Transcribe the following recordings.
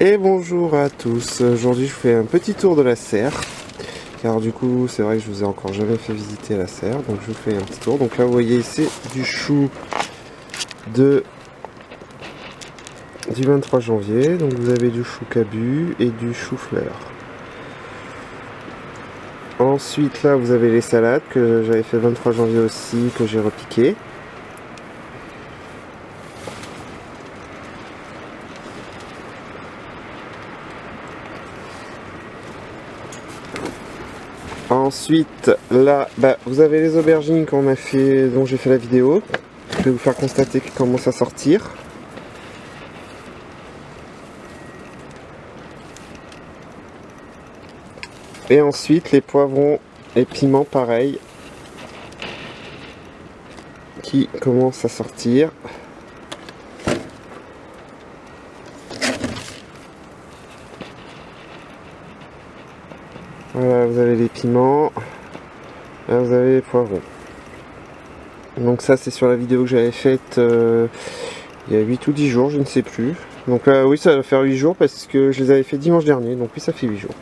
Et bonjour à tous. Aujourd'hui je fais un petit tour de la serre, car du coup c'est vrai que je vous ai encore jamais fait visiter la serre, donc je vous fais un petit tour. Donc là vous voyez c'est du chou du 23 janvier, donc vous avez du chou cabu et du chou-fleur. Ensuite là vous avez les salades que j'avais fait le 23 janvier aussi, que j'ai repiqué. Ensuite là vous avez les aubergines dont j'ai fait la vidéo. Je vais vous faire constater qu'ils commencent à sortir. Et ensuite les poivrons et piments pareil qui commencent à sortir. Voilà, vous avez les piments, là vous avez les poivrons. Donc ça c'est sur la vidéo que j'avais faite il y a 8 ou 10 jours, je ne sais plus. Donc là oui, ça va faire 8 jours parce que je les avais fait dimanche dernier, donc oui ça fait 8 jours.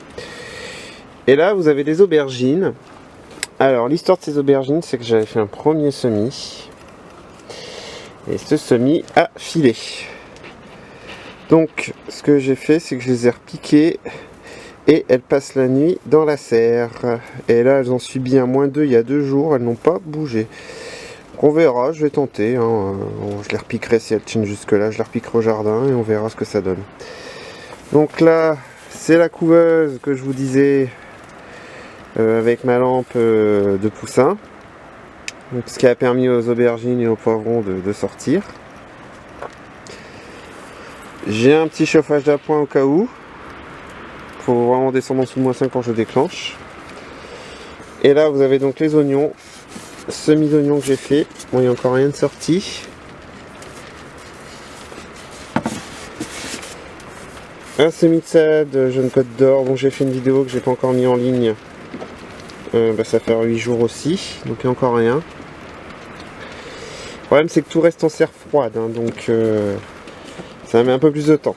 Et là vous avez les aubergines. Alors l'histoire de ces aubergines, c'est que j'avais fait un premier semis. Et ce semis a filé. Donc ce que j'ai fait, c'est que je les ai repiquées. Et elles passent la nuit dans la serre. Et là, elles ont subi un -2 il y a 2 jours. Elles n'ont pas bougé. Donc on verra, je vais tenter. Je les repiquerai si elles tiennent jusque là. Je les repiquerai au jardin et on verra ce que ça donne. Donc là, c'est la couveuse que je vous disais avec ma lampe de poussin. Donc, ce qui a permis aux aubergines et aux poivrons de sortir. J'ai un petit chauffage d'appoint au cas où. Faut vraiment descendre en dessous de -5 quand je déclenche. Et là vous avez donc les oignons, semis d'oignons que j'ai fait. Bon, il n'y a encore rien de sorti. Un semis de salade jaune côte d'or dont j'ai fait une vidéo que j'ai pas encore mis en ligne. Ça fait 8 jours aussi, donc il n'y a encore rien. Le problème c'est que tout reste en serre froide, donc ça met un peu plus de temps.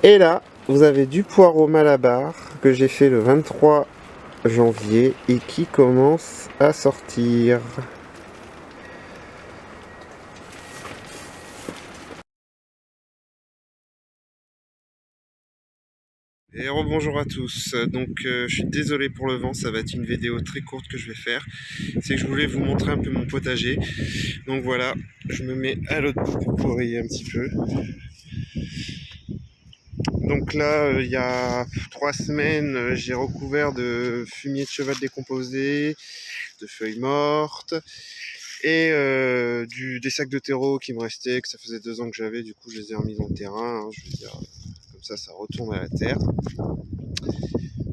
Et là vous avez du poireau Malabar que j'ai fait le 23 janvier et qui commence à sortir. Et rebonjour à tous, donc je suis désolé pour le vent, ça va être une vidéo très courte que je vais faire. C'est que je voulais vous montrer un peu mon potager. Donc voilà, je me mets à l'autre bout pour pourrir un petit peu. Donc là, il y a 3 semaines, j'ai recouvert de fumier de cheval décomposé, de feuilles mortes et des sacs de terreau qui me restaient, que ça faisait 2 ans que j'avais, du coup je les ai remis dans le terrain, je veux dire, comme ça retourne à la terre.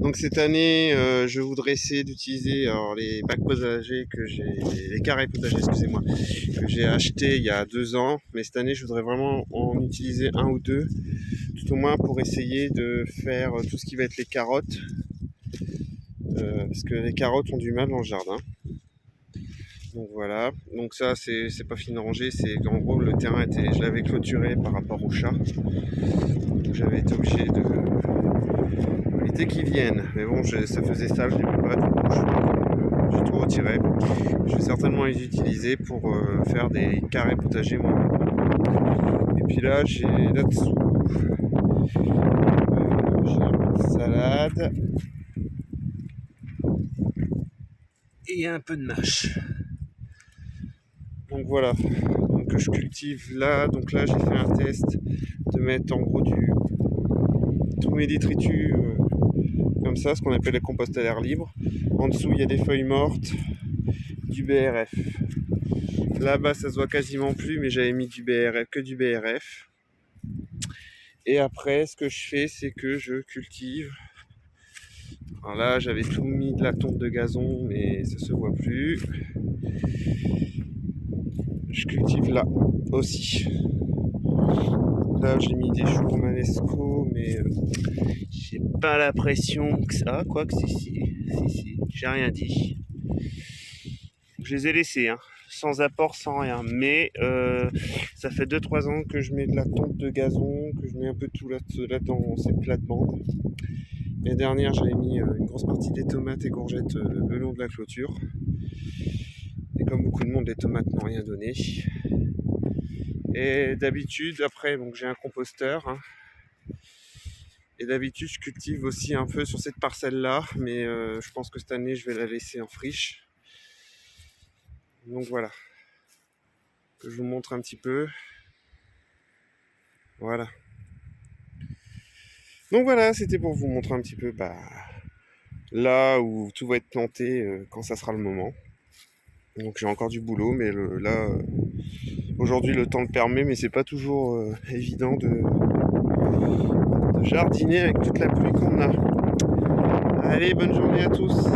Donc cette année, je voudrais essayer d'utiliser les bacs potagers les carrés potagers, excusez-moi, que j'ai acheté il y a 2 ans. Mais cette année, je voudrais vraiment en utiliser 1 ou 2, tout au moins pour essayer de faire tout ce qui va être les carottes, parce que les carottes ont du mal dans le jardin. Donc voilà. Donc ça, c'est pas fini de ranger. C'est qu'en gros, le terrain je l'avais clôturé par rapport aux chats. Donc j'avais été obligé de éviter qu'ils viennent. Mais bon, ça faisait ça, je n'aimais pas, du coup j'ai tout retiré. Je vais certainement les utiliser pour faire des carrés potagers moi. Et puis là, j'ai là-dessous j'ai un peu de salade et un peu de mâche. Donc voilà, donc je cultive là. Donc là, j'ai fait un test de mettre en gros tous mes détritus comme ça, ce qu'on appelle le compost à l'air libre. En dessous, il y a des feuilles mortes, du BRF. Là-bas, ça se voit quasiment plus, mais j'avais mis que du BRF. Et après, ce que je fais, c'est que je cultive. Alors là, j'avais tout mis de la tonte de gazon, mais ça se voit plus. Je cultive là aussi. Là, j'ai mis des choux romanesco, mais j'ai pas l'impression que ça. Quoi que si, j'ai rien dit. Je les ai laissés, sans apport, sans rien. Mais ça fait 2-3 ans que je mets de la tonte de gazon, que je mets un peu tout là dans cette plate-bande. L'année dernière, j'avais mis une grosse partie des tomates et courgettes le long de la clôture. Et comme beaucoup de monde, les tomates n'ont rien donné. Et d'habitude, après, donc j'ai un composteur. Hein. Et d'habitude, je cultive aussi un peu sur cette parcelle-là. Mais je pense que cette année, je vais la laisser en friche. Donc voilà. Que je vous montre un petit peu. Voilà. Donc voilà, c'était pour vous montrer un petit peu là où tout va être planté quand ça sera le moment. Donc j'ai encore du boulot, mais là, aujourd'hui le temps le permet, mais c'est pas toujours évident de jardiner avec toute la pluie qu'on a. Allez, bonne journée à tous.